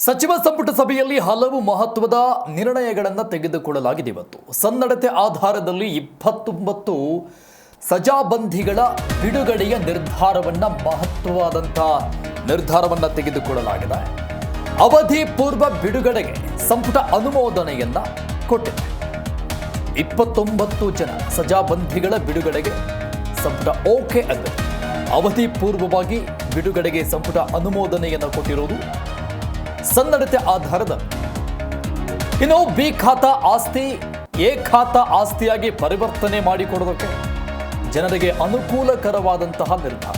ಸಚಿವ ಸಂಪುಟ ಸಭೆಯಲ್ಲಿ ಹಲವು ಮಹತ್ವದ ನಿರ್ಣಯಗಳನ್ನು ತೆಗೆದುಕೊಳ್ಳಲಾಗಿದೆ. ಇವತ್ತು ಸನ್ನಡತೆ ಆಧಾರದಲ್ಲಿ 29 ಸಜಾಬಂದಿಗಳ ಬಿಡುಗಡೆಯ ಮಹತ್ವವಾದಂತಹ ನಿರ್ಧಾರವನ್ನು ತೆಗೆದುಕೊಳ್ಳಲಾಗಿದೆ. ಅವಧಿ ಪೂರ್ವ ಬಿಡುಗಡೆಗೆ ಸಂಪುಟ ಅನುಮೋದನೆಯನ್ನ ಕೊಟ್ಟಿದೆ. 29 ಜನ ಸಜಾಬಂದಿಗಳ ಬಿಡುಗಡೆಗೆ ಸಂಪುಟ ಓಕೆ ಅಂದರೆ ಅವಧಿ ಪೂರ್ವವಾಗಿ ಬಿಡುಗಡೆಗೆ ಸಂಪುಟ ಅನುಮೋದನೆಯನ್ನು ಕೊಟ್ಟಿರೋದು ಸನ್ನಡತೆ ಆಧಾರದ. ಇನ್ನು ಬಿ ಖಾತಾ ಆಸ್ತಿ ಎ ಖಾತಾ ಆಸ್ತಿಯಾಗಿ ಪರಿವರ್ತನೆ ಮಾಡಿಕೊಡೋದಕ್ಕೆ ಜನರಿಗೆ ಅನುಕೂಲಕರವಾದಂತಹ ನಿರ್ಧಾರ.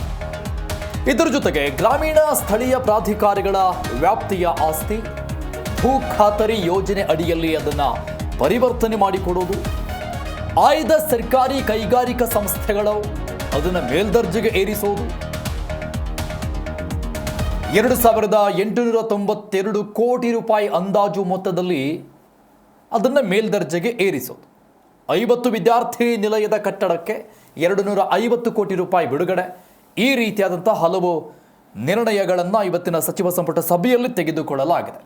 ಇದರ ಜೊತೆಗೆ ಗ್ರಾಮೀಣ ಸ್ಥಳೀಯ ಪ್ರಾಧಿಕಾರಗಳ ವ್ಯಾಪ್ತಿಯ ಆಸ್ತಿ ಭೂ ಖಾತರಿ ಯೋಜನೆ ಅಡಿಯಲ್ಲಿ ಅದನ್ನ ಪರಿವರ್ತನೆ ಮಾಡಿಕೊಡೋದು, ಆಯ್ದ ಸರ್ಕಾರಿ ಕೈಗಾರಿಕಾ ಸಂಸ್ಥೆಗಳು ಅದನ್ನು ಮೇಲ್ದರ್ಜೆಗೆ ಏರಿಸೋದು, 2892 ಕೋಟಿ ರೂಪಾಯಿ ಅಂದಾಜು ಮೊತ್ತದಲ್ಲಿ ಅದನ್ನು ಮೇಲ್ದರ್ಜೆಗೆ ಏರಿಸೋದು, 50 ವಿದ್ಯಾರ್ಥಿ ನಿಲಯದ ಕಟ್ಟಡಕ್ಕೆ 250 ಕೋಟಿ ರೂಪಾಯಿ ಬಿಡುಗಡೆ, ಈ ರೀತಿಯಾದಂಥ ಹಲವು ನಿರ್ಣಯಗಳನ್ನು ಇವತ್ತಿನ ಸಚಿವ ಸಂಪುಟ ಸಭೆಯಲ್ಲಿ ತೆಗೆದುಕೊಳ್ಳಲಾಗಿದೆ.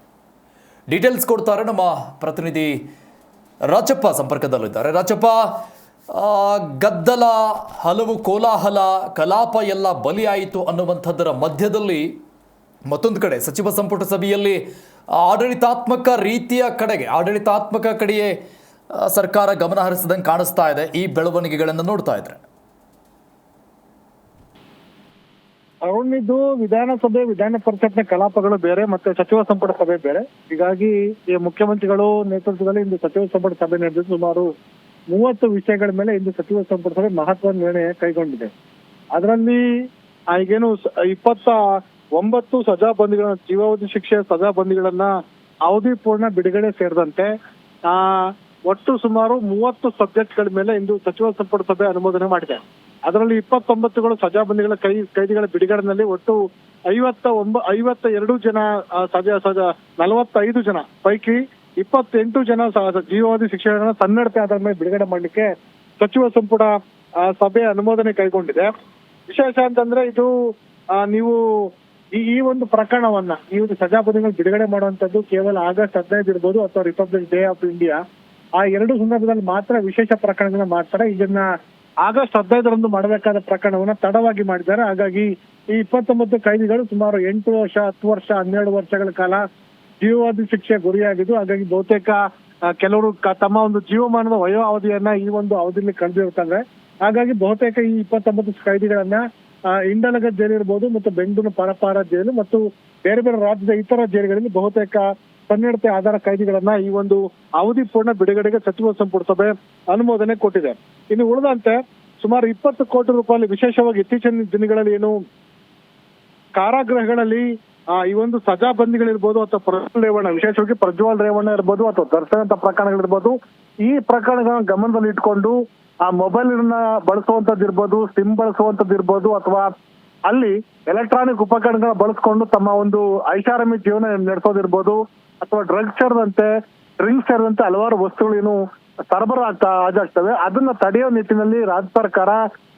ಡೀಟೇಲ್ಸ್ ಕೊಡ್ತಾರೆ ನಮ್ಮ ಪ್ರತಿನಿಧಿ ರಾಜಪ್ಪ, ಸಂಪರ್ಕದಲ್ಲಿದ್ದಾರೆ. ರಾಜಪ್ಪ, ಗದ್ದಲ, ಹಲವು ಕೋಲಾಹಲ, ಕಲಾಪ ಎಲ್ಲ ಬಲಿಯಾಯಿತು ಅನ್ನುವಂಥದ್ದರ ಮಧ್ಯದಲ್ಲಿ ಮತ್ತೊಂದು ಕಡೆ ಸಚಿವ ಸಂಪುಟ ಸಭೆಯಲ್ಲಿ ಆಡಳಿತಾತ್ಮಕ ಕಡೆಯೇ ಸರ್ಕಾರ ಗಮನ ಹರಿಸಿದಂಗೆ ಕಾಣಿಸ್ತಾ ಇದೆ. ಈ ಬೆಳವಣಿಗೆಗಳನ್ನು ನೋಡ್ತಾ ಇದ್ರೆ ಅರುಣ್, ಇದು ವಿಧಾನಸಭೆ ವಿಧಾನ ಪರಿಷತ್ನ ಕಲಾಪಗಳು ಬೇರೆ ಮತ್ತೆ ಸಚಿವ ಸಂಪುಟ ಸಭೆ ಬೇರೆ. ಹೀಗಾಗಿ ಈ ಮುಖ್ಯಮಂತ್ರಿಗಳು ನೇತೃತ್ವದಲ್ಲಿ ಇಂದು ಸಚಿವ ಸಂಪುಟ ಸಭೆ ನಡೆದು ಸುಮಾರು 30 ವಿಷಯಗಳ ಮೇಲೆ ಇಂದು ಸಚಿವ ಸಂಪುಟ ಸಭೆ ಮಹತ್ವದ ನಿರ್ಣಯ ಕೈಗೊಂಡಿದೆ. ಅದರಲ್ಲಿ ಈಗೇನು 29 ಸಜಾಬಂದಿಗಳ ಜೀವಾವಧಿ ಶಿಕ್ಷೆ ಸಜಾಬಂದಿಗಳನ್ನ ಅವಧಿ ಪೂರ್ಣ ಬಿಡುಗಡೆ ಸೇರಿದಂತೆ ಒಟ್ಟು ಸುಮಾರು 30 ಸಬ್ಜೆಕ್ಟ್ಗಳ ಮೇಲೆ ಇಂದು ಸಚಿವ ಸಂಪುಟ ಸಭೆ ಅನುಮೋದನೆ ಮಾಡಿದೆ. ಅದರಲ್ಲಿ 29 ಸಜಾಬಂದಿಗಳ ಕೈದಿಗಳ ಬಿಡುಗಡೆನಲ್ಲಿ ಒಟ್ಟು 52 ಜನ 45 ಜನ ಪೈಕಿ 28 ಜನ ಜೀವಾವಧಿ ಶಿಕ್ಷೆಗಳನ್ನ ಸನ್ನಡತೆ ಆಧಾರದ ಮೇಲೆ ಬಿಡುಗಡೆ ಮಾಡ್ಲಿಕ್ಕೆ ಸಚಿವ ಸಂಪುಟ ಸಭೆ ಅನುಮೋದನೆ ಕೈಗೊಂಡಿದೆ. ವಿಶೇಷ ಅಂತಂದ್ರೆ ಇದು ನೀವು ಈ ಒಂದು ಪ್ರಕರಣವನ್ನ ಈ ಒಂದು ಸಜಾಬಂದಿಗಳು ಬಿಡುಗಡೆ ಮಾಡುವಂತದ್ದು ಕೇವಲ ಆಗಸ್ಟ್ 15 ಇರ್ಬೋದು ಅಥವಾ ರಿಪಬ್ಲಿಕ್ ಡೇ ಆಫ್ ಇಂಡಿಯಾ, ಆ ಎರಡು ಸಂದರ್ಭದಲ್ಲಿ ಮಾತ್ರ ವಿಶೇಷ ಪ್ರಕರಣಗಳನ್ನ ಮಾಡ್ತಾರೆ. ಇದನ್ನ ಆಗಸ್ಟ್ 15ರಂದು ಮಾಡಬೇಕಾದ ಪ್ರಕರಣವನ್ನ ತಡವಾಗಿ ಮಾಡಿದ್ದಾರೆ. ಹಾಗಾಗಿ ಈ 29 ಕೈದಿಗಳು ಸುಮಾರು 8 ವರ್ಷ, 10 ವರ್ಷ, 12 ವರ್ಷಗಳ ಕಾಲ ಜೀವಾವಧಿ ಶಿಕ್ಷೆ ಗುರಿಯಾಗಿದ್ದು, ಹಾಗಾಗಿ ಬಹುತೇಕ ಕೆಲವರು ತಮ್ಮ ಒಂದು ಜೀವಮಾನದ ವಯೋ ಅವಧಿಯನ್ನ ಈ ಒಂದು ಅವಧಿಯಲ್ಲಿ ಕಳೆದಿರ್ತಾರೆ. ಹಾಗಾಗಿ ಬಹುತೇಕ ಈ 29 ಕೈದಿಗಳನ್ನ ಇಂಡಲಗ ಜೈಲು ಇರ್ಬೋದು ಮತ್ತು ಬೆಂಗಳೂರು ಪರಪಾರ ಜೈಲು ಮತ್ತು ಬೇರೆ ಬೇರೆ ರಾಜ್ಯದ ಇತರ ಜೈಲುಗಳಲ್ಲಿ ಬಹುತೇಕ ಸನ್ನಡತೆ ಆಧಾರ ಕೈದಿಗಳನ್ನ ಈ ಒಂದು ಅವಧಿ ಪೂರ್ಣ ಬಿಡುಗಡೆಗೆ ಸಚಿವ ಸಂಪುಟ ಸಭೆ ಅನುಮೋದನೆ ಕೊಟ್ಟಿದೆ. ಇನ್ನು ಉಳಿದಂತೆ ಸುಮಾರು 20 ಕೋಟಿ ರೂಪಾಯಿ ವಿಶೇಷವಾಗಿ ಇತ್ತೀಚಿನ ದಿನಗಳಲ್ಲಿ ಏನು ಕಾರಾಗೃಹಗಳಲ್ಲಿ ಈ ಒಂದು ಸಜಾಬಂದಿಗಳಿರ್ಬೋದು ಅಥವಾ ಪ್ರಜ್ವಲ್ ರೇವಣ್ಣ, ವಿಶೇಷವಾಗಿ ಪ್ರಜ್ವಲ್ ರೇವಣ್ಣ ಇರ್ಬೋದು ಅಥವಾ ದರ್ಶನ ಅಂತ ಪ್ರಕರಣಗಳಿರ್ಬೋದು, ಈ ಪ್ರಕರಣಗಳನ್ನ ಗಮನದಲ್ಲಿ ಇಟ್ಕೊಂಡು ಆ ಮೊಬೈಲ್ ಬಳಸುವಂತದ್ದು ಇರ್ಬೋದು, ಸಿಮ್ ಬಳಸುವಂತದ್ದು ಇರ್ಬೋದು, ಅಥವಾ ಅಲ್ಲಿ ಎಲೆಕ್ಟ್ರಾನಿಕ್ ಉಪಕರಣಗಳ ಬಳಸ್ಕೊಂಡು ತಮ್ಮ ಒಂದು ಐಷಾರಾಮಿ ಜೀವನ ನಡೆಸೋದಿರ್ಬೋದು, ಅಥವಾ ಡ್ರಗ್ಸ್ ಸೇರಿದಂತೆ ಡ್ರಿಂಕ್ಸ್ ಸೇರಿದಂತೆ ಹಲವಾರು ವಸ್ತುಗಳು ಏನು ಸರಬರಾಜಾಗ್ತವೆ, ಅದನ್ನ ತಡೆಯೋ ನಿಟ್ಟಿನಲ್ಲಿ ರಾಜ್ಯ ಸರ್ಕಾರ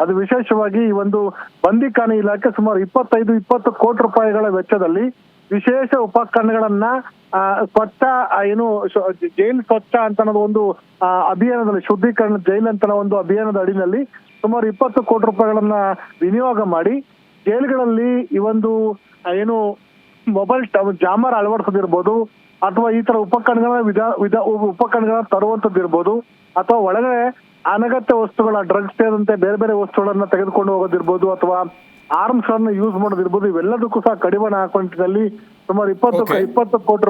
ಅದು ವಿಶೇಷವಾಗಿ ಈ ಒಂದು ಬಂದಿಖಾನೆ ಇಲಾಖೆ ಸುಮಾರು 25-20 ಕೋಟಿ ರೂಪಾಯಿಗಳ ವೆಚ್ಚದಲ್ಲಿ ವಿಶೇಷ ಉಪಕರಣಗಳನ್ನ ಸ್ವಚ್ಛ ಏನು ಜೈಲ್ ಸ್ವಚ್ಛ ಅಂತ ಅನ್ನೋದು ಒಂದು ಅಭಿಯಾನದಲ್ಲಿ, ಶುದ್ಧೀಕರಣ ಜೈಲ್ ಅಂತ ಒಂದು ಅಭಿಯಾನದ ಅಡಿನಲ್ಲಿ ಸುಮಾರು 20 ಕೋಟಿ ರೂಪಾಯಿಗಳನ್ನ ವಿನಿಯೋಗ ಮಾಡಿ ಜೈಲುಗಳಲ್ಲಿ ಈ ಒಂದು ಏನು ಮೊಬೈಲ್ ಜಾಮರ್ ಅಳವಡಿಸೋದಿರ್ಬೋದು, ಅಥವಾ ಈ ತರ ಉಪಕರಣಗಳ ತರುವಂತದ್ದಿರ್ಬೋದು, ಅಥವಾ ಒಳಗಡೆ ಅನಗತ್ಯ ವಸ್ತುಗಳ ಡ್ರಗ್ಸ್ ಸೇರಿದಂತೆ ಬೇರೆ ಬೇರೆ ವಸ್ತುಗಳನ್ನ ತೆಗೆದುಕೊಂಡು ಹೋಗೋದಿರ್ಬೋದು, ಅಥವಾ ಆರ್ಮ್ಸ್ ಗಳನ್ನ ಯೂಸ್ ಮಾಡೋದಿರ್ಬೋದು, ಇವೆಲ್ಲದಕ್ಕೂ ಸಹ ಕಡಿವಾಣ ಹಾಕೊಂಡಿದ್ದಲ್ಲಿ ಸುಮಾರು 20 ಕೋಟಿ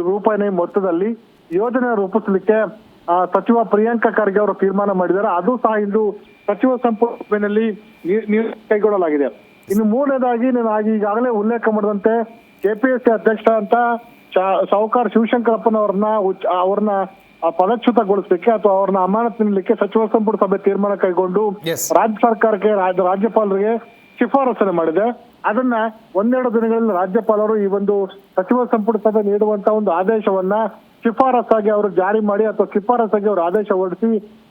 ರೂಪಾಯಿ ಮೊತ್ತದಲ್ಲಿ ಯೋಜನೆ ರೂಪಿಸಲಿಕ್ಕೆ ಸಚಿವ ಪ್ರಿಯಾಂಕಾ ಖರ್ಗೆ ಅವರು ತೀರ್ಮಾನ ಮಾಡಿದ್ದಾರೆ. ಅದು ಸಹ ಇಂದು ಸಚಿವ ಸಂಪುಟದಲ್ಲಿ ಕೈಗೊಳ್ಳಲಾಗಿದೆ. ಇನ್ನು ಮೂರನೇದಾಗಿ ನಾನು ಈಗಾಗಲೇ ಉಲ್ಲೇಖ ಮಾಡಿದಂತೆ ಕೆಪಿಎಸ್ಸಿ ಅಧ್ಯಕ್ಷ ಅಂತ ಸಾಹುಕಾರ ಶಿವಶಂಕರಪ್ಪನವ್ರನ್ನ ಪದಚ್ಯುತಗೊಳಿಸಲಿಕ್ಕೆ ಅಥವಾ ಅವ್ರನ್ನ ಅಮಾನತು ನೀಡಲಿಕ್ಕೆ ಸಚಿವ ಸಂಪುಟ ಸಭೆ ತೀರ್ಮಾನ ಕೈಗೊಂಡು ರಾಜ್ಯ ಸರ್ಕಾರಕ್ಕೆ ರಾಜ್ಯಪಾಲರಿಗೆ ಶಿಫಾರಸನೆ ಮಾಡಿದೆ. ಅದನ್ನ 1-2 ದಿನಗಳಲ್ಲಿ ರಾಜ್ಯಪಾಲರು ಈ ಒಂದು ಸಚಿವ ಸಂಪುಟ ಸಭೆ ನೀಡುವಂತ ಒಂದು ಆದೇಶವನ್ನ ಶಿಫಾರಸಾಗಿ ಅವರು ಜಾರಿ ಮಾಡಿ ಅಥವಾ ಶಿಫಾರಸಾಗಿ ಅವರು ಆದೇಶ ಹೊರಡಿಸಿ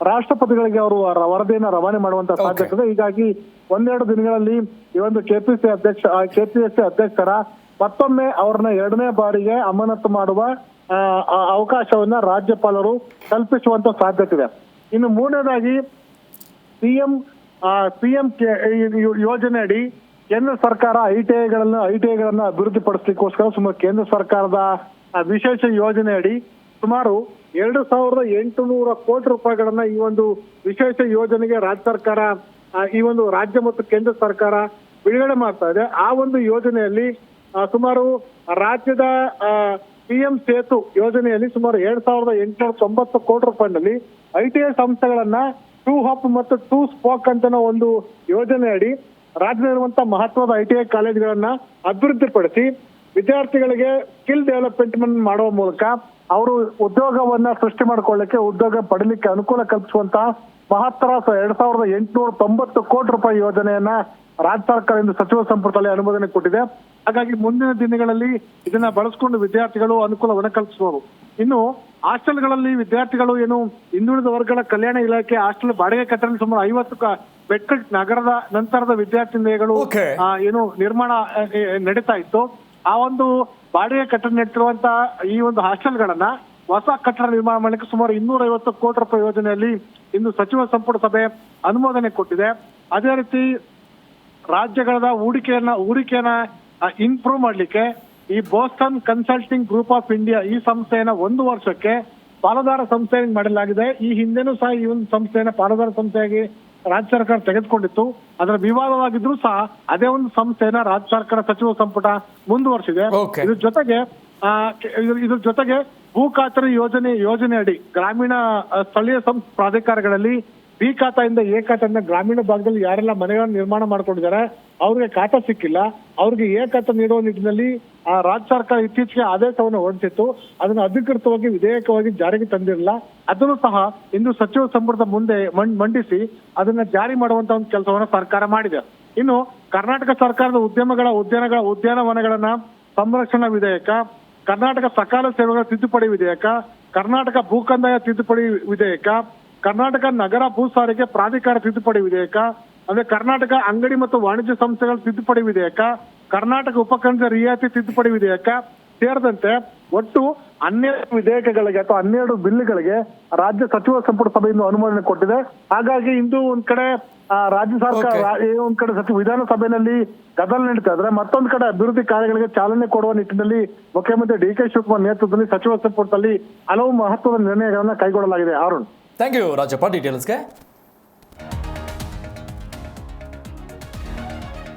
ರಾಷ್ಟ್ರಪತಿಗಳಿಗೆ ಅವರು ವರದಿಯನ್ನ ರವಾನೆ ಮಾಡುವಂತ ಸಾಧ್ಯತೆ ಇದೆ. ಹೀಗಾಗಿ 1-2 ದಿನಗಳಲ್ಲಿ ಈ ಒಂದು ಕೆಪಿಎಸ್ಸಿ ಅಧ್ಯಕ್ಷರ ಮತ್ತೊಮ್ಮೆ ಅವ್ರನ್ನ 2ನೇ ಬಾರಿಗೆ ಅಮಾನತು ಮಾಡುವ ಅವಕಾಶವನ್ನ ರಾಜ್ಯಪಾಲರು ಕಲ್ಪಿಸುವಂತ ಸಾಧ್ಯತೆ ಇದೆ. ಇನ್ನು 3ನೇದಾಗಿ ಪಿಎಂ ಯೋಜನೆ ಅಡಿ ಕೇಂದ್ರ ಸರ್ಕಾರ ಐಟಿಐಗಳನ್ನ ಅಭಿವೃದ್ಧಿಪಡಿಸಲಿಕ್ಕೋಸ್ಕರ ಸುಮಾರು ಕೇಂದ್ರ ಸರ್ಕಾರದ ವಿಶೇಷ ಯೋಜನೆ ಅಡಿ ಸುಮಾರು 2,800 ಕೋಟಿ ರೂಪಾಯಿಗಳನ್ನ ಈ ಒಂದು ವಿಶೇಷ ಯೋಜನೆಗೆ ರಾಜ್ಯ ಸರ್ಕಾರ ಈ ಒಂದು ರಾಜ್ಯ ಮತ್ತು ಕೇಂದ್ರ ಸರ್ಕಾರ ಬಿಡುಗಡೆ ಮಾಡ್ತಾ ಇದೆ. ಆ ಒಂದು ಯೋಜನೆಯಲ್ಲಿ ಸುಮಾರು ರಾಜ್ಯದ ಪಿಎಂ ಸೇತು ಯೋಜನೆಯಲ್ಲಿ ಸುಮಾರು 2,890 ಕೋಟಿ ರೂಪಾಯಿನಲ್ಲಿ ಐಟಿಐ ಸಂಸ್ಥೆಗಳನ್ನ 2 ಹಬ್ ಮತ್ತು 2 ಸ್ಪೋಕ್ ಅಂತ ಒಂದು ಯೋಜನೆ ಅಡಿ ರಾಜ್ಯದಲ್ಲಿರುವಂತಹ ಮಹತ್ವದ ಐಟಿಐ ಕಾಲೇಜುಗಳನ್ನ ಅಭಿವೃದ್ಧಿಪಡಿಸಿ ವಿದ್ಯಾರ್ಥಿಗಳಿಗೆ ಸ್ಕಿಲ್ ಡೆವಲಪ್ಮೆಂಟ್ ಮಾಡುವ ಮೂಲಕ ಅವರು ಉದ್ಯೋಗವನ್ನ ಸೃಷ್ಟಿ ಮಾಡ್ಕೊಳ್ಳಿಕ್ಕೆ, ಉದ್ಯೋಗ ಪಡೀಲಿಕ್ಕೆ ಅನುಕೂಲ ಕಲ್ಪಿಸುವಂತಹ ಮಹತ್ತರ 2,890 ಕೋಟಿ ರೂಪಾಯಿ ಯೋಜನೆಯನ್ನ ರಾಜ್ಯ ಸರ್ಕಾರ ಇಂದು ಸಚಿವ ಸಂಪುಟದಲ್ಲಿ ಅನುಮೋದನೆ ಕೊಟ್ಟಿದೆ. ಹಾಗಾಗಿ ಮುಂದಿನ ದಿನಗಳಲ್ಲಿ ಇದನ್ನ ಬಳಸಿಕೊಂಡು ವಿದ್ಯಾರ್ಥಿಗಳು ಅನುಕೂಲವನ್ನು ಕಲ್ಪಿಸಬಹುದು. ಇನ್ನು ಹಾಸ್ಟೆಲ್ಗಳಲ್ಲಿ ವಿದ್ಯಾರ್ಥಿಗಳು ಏನು ಹಿಂದುಳಿದ ವರ್ಗಗಳ ಕಲ್ಯಾಣ ಇಲಾಖೆ ಹಾಸ್ಟೆಲ್ ಬಾಡಿಗೆ ಕಟ್ಟಡ ಸುಮಾರು 50 ಬೆಟ್ಟ ನಗರದ ನಂತರದ ವಿದ್ಯಾರ್ಥಿ ನಿಲಯಗಳು ಏನು ನಿರ್ಮಾಣ ನಡೀತಾ ಇತ್ತು. ಆ ಒಂದು ಬಾಡಿಗೆ ಕಟ್ಟಡ ನೆಟ್ಟಿರುವಂತಹ ಈ ಒಂದು ಹಾಸ್ಟೆಲ್ಗಳನ್ನ ಹೊಸ ಕಟ್ಟಡ ನಿರ್ಮಾಣ ಮಾಡಲಿಕ್ಕೆ ಸುಮಾರು 250 ಕೋಟಿ ರೂಪಾಯಿ ಯೋಜನೆಯಲ್ಲಿ ಇಂದು ಸಚಿವ ಸಂಪುಟ ಸಭೆ ಅನುಮೋದನೆ ಕೊಟ್ಟಿದೆ. ಅದೇ ರೀತಿ ರಾಜ್ಯಗಳ ಹೂಡಿಕೆಯನ್ನ ಇಂಪ್ರೂವ್ ಮಾಡ್ಲಿಕ್ಕೆ ಈ Boston consulting group of India ಈ ಸಂಸ್ಥೆಯನ್ನ 1 ವರ್ಷಕ್ಕೆ ಪಾಲುದಾರ ಸಂಸ್ಥೆಯಾಗಿ ಮಾಡಲಾಗಿದೆ. ಈ ಹಿಂದೆನೂ ಸಹ ಈ ಒಂದು ಸಂಸ್ಥೆಯನ್ನ ಪಾಲುದಾರ ಸಂಸ್ಥೆಯಾಗಿ ರಾಜ್ಯ ಸರ್ಕಾರ ತೆಗೆದುಕೊಂಡಿತ್ತು. ಅದರ ವಿವಾದವಾಗಿದ್ರು ಸಹ ಅದೇ ಒಂದು ಸಂಸ್ಥೆಯನ್ನ ರಾಜ್ಯ ಸರ್ಕಾರ ಸಚಿವ ಸಂಪುಟ ಮುಂದುವರಿಸಿದೆ. ಇದ್ರ ಜೊತೆಗೆ ಭೂ ಖಾತರಿ ಯೋಜನೆ ಅಡಿ ಗ್ರಾಮೀಣ ಸ್ಥಳೀಯ ಪ್ರಾಧಿಕಾರಗಳಲ್ಲಿ ಬಿ ಖಾತೆಯಿಂದ ಎ ಖಾತೆಯಿಂದ ಗ್ರಾಮೀಣ ಭಾಗದಲ್ಲಿ ಯಾರೆಲ್ಲ ಮನೆಗಳನ್ನು ನಿರ್ಮಾಣ ಮಾಡ್ಕೊಂಡಿದ್ದಾರೆ ಅವ್ರಿಗೆ ಖಾತೆ ಸಿಕ್ಕಿಲ್ಲ, ಅವ್ರಿಗೆ ಎ ಖಾತೆ ನೀಡುವ ನಿಟ್ಟಿನಲ್ಲಿ ರಾಜ್ಯ ಸರ್ಕಾರ ಇತ್ತೀಚೆಗೆ ಆದೇಶವನ್ನು ಹೊರಡಿಸಿತ್ತು. ಅದನ್ನು ಅಧಿಕೃತವಾಗಿ ವಿಧೇಯಕವಾಗಿ ಜಾರಿಗೆ ತಂದಿರಲಿಲ್ಲ. ಅದನ್ನು ಸಹ ಇಂದು ಸಚಿವ ಸಂಪುಟದ ಮುಂದೆ ಮಂಡಿಸಿ ಅದನ್ನ ಜಾರಿ ಮಾಡುವಂತ ಒಂದು ಕೆಲಸವನ್ನು ಸರ್ಕಾರ ಮಾಡಿದೆ. ಇನ್ನು ಕರ್ನಾಟಕ ಸರ್ಕಾರದ ಉದ್ಯಾನವನಗಳನ್ನ ಸಂರಕ್ಷಣಾ ವಿಧೇಯಕ, ಕರ್ನಾಟಕ ಸಕಾಲ ಸೇವೆಗಳ ತಿದ್ದುಪಡಿ ವಿಧೇಯಕ, ಕರ್ನಾಟಕ ಭೂಕಂದಾಯ ತಿದ್ದುಪಡಿ ವಿಧೇಯಕ, ಕರ್ನಾಟಕ ನಗರ ಭೂ ಸಾರಿಗೆ ಪ್ರಾಧಿಕಾರ ತಿದ್ದುಪಡಿ ವಿಧೇಯಕ, ಅಂದ್ರೆ ಕರ್ನಾಟಕ ಅಂಗಡಿ ಮತ್ತು ವಾಣಿಜ್ಯ ಸಂಸ್ಥೆಗಳ ತಿದ್ದುಪಡಿ ವಿಧೇಯಕ, ಕರ್ನಾಟಕ ಉಪಖಂಡ ರಿಯಾಯಿತಿ ತಿದ್ದುಪಡಿ ವಿಧೇಯಕ ಸೇರಿದಂತೆ ಒಟ್ಟು 12 ವಿಧೇಯಕಗಳಿಗೆ ಅಥವಾ 12 ಬಿಲ್ಗಳಿಗೆ ರಾಜ್ಯ ಸಚಿವ ಸಂಪುಟ ಸಭೆಯಿಂದ ಅನುಮೋದನೆ ಕೊಟ್ಟಿದೆ. ಹಾಗಾಗಿ ಇಂದು ಒಂದ್ ಕಡೆ ರಾಜ್ಯ ಸರ್ಕಾರ ಒಂದ್ ಕಡೆ ವಿಧಾನಸಭೆಯಲ್ಲಿ ಗದ್ದಲ ನಡೀತಾ ಇದ್ರೆ, ಮತ್ತೊಂದ್ ಕಡೆ ಅಭಿವೃದ್ಧಿ ಕಾರ್ಯಗಳಿಗೆ ಚಾಲನೆ ಕೊಡುವ ನಿಟ್ಟಿನಲ್ಲಿ ಮುಖ್ಯಮಂತ್ರಿ ಡಿ ಕೆ ಶಿವಕುಮಾರ್ ನೇತೃತ್ವದಲ್ಲಿ ಸಚಿವ ಸಂಪುಟದಲ್ಲಿ ಹಲವು ಮಹತ್ವದ ನಿರ್ಣಯಗಳನ್ನ ಕೈಗೊಳ್ಳಲಾಗಿದೆ. Arun, thank you Rajappa ಡೀಟೇಲ್ಸ್ಗೆ.